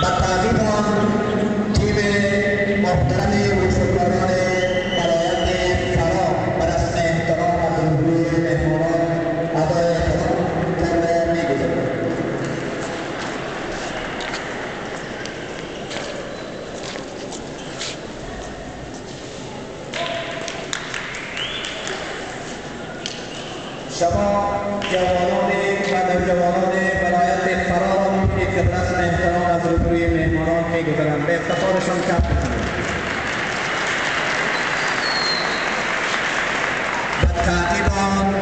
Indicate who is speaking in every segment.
Speaker 1: و تعقیب آن تیم محترم وشوکاران ولایت فرا به رسم احترام از روبروی مهمانان ادای احترام کرده می‌گذارد. شما جوانان و نوجوانان ولایت فرا را می‌بینید که به رسم احترام از روبروی مهمانان می‌گذرند. به افتخارشان کف بزنید. و تعقیب آن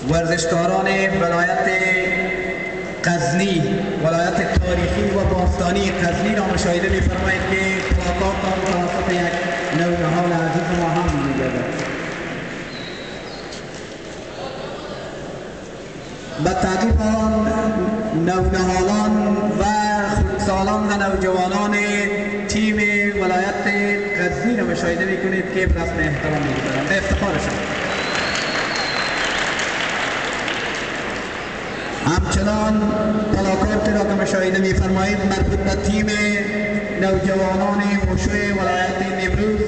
Speaker 1: ورزشکاران ولایت غزنی، ولایت تاریخی و باستانی غزنی را مشاهده می‌فرمایید که پلاکارد توسط یک نونهال عزیز ما هم می‌گردد. به تعقیب آن نونهالان و خردسالان و نوجوانان تیم ولایت غزنی را مشاهده می‌کنید که به رسم احترام می‌گذارند. به افتخارشان. همچنان پلاکارتی را که مشاهده می‌فرمایید مربوط به تیم نوجوانان وشوی ولایت نیمروز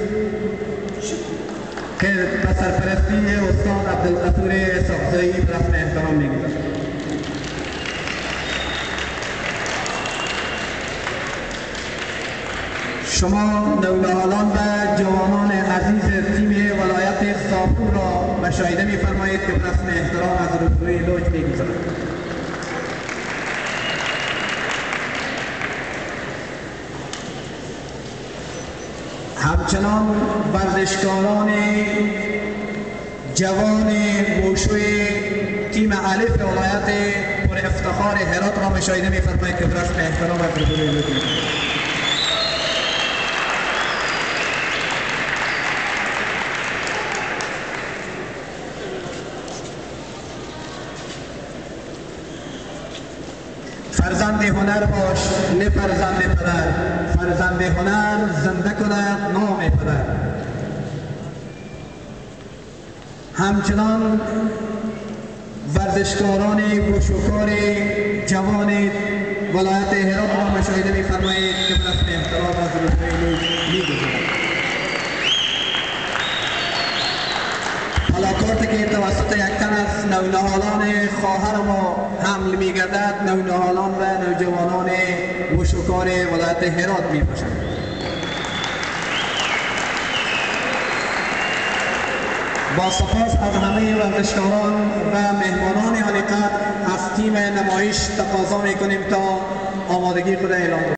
Speaker 1: که به سرپرستی استاد عبدالغفور ساقزایی به رسم احترام می‌گذارد. شما نونهالان و جوانان عزیز تیم ولایت ساپور را مشاهده می‌فرمایید که به رسم احترام از روبروی لوج می‌گذارد. همچنان ورزشکاران جوان وشوی تیم الف ولایت پر افتخار هرات را مشاهده می‌فرمایید که به رسم احترام از روبروی لوج می‌گذارد. فرزند هنر باش نه فرزند پدر، فرزند هنر زنده کند نام پدر. همچنان ورزشکاران وشوکار جوان ولایت هرات را مشاهده می‌فرمایید که به رسم احترام از روبروی لوج می‌گذارند. پلاکارتی که توسط یک تن از نونهالان خواهر ما حمل می‌گردد نونهالان و نوجوانان وشوکار ولایت هرات می‌باشند. با سپاس از همه ورزشکاران و مهمانان عالی‌قدر از تیم نمایش تقاضا می‌کنیم تا آمادگی خود اعلام کنند.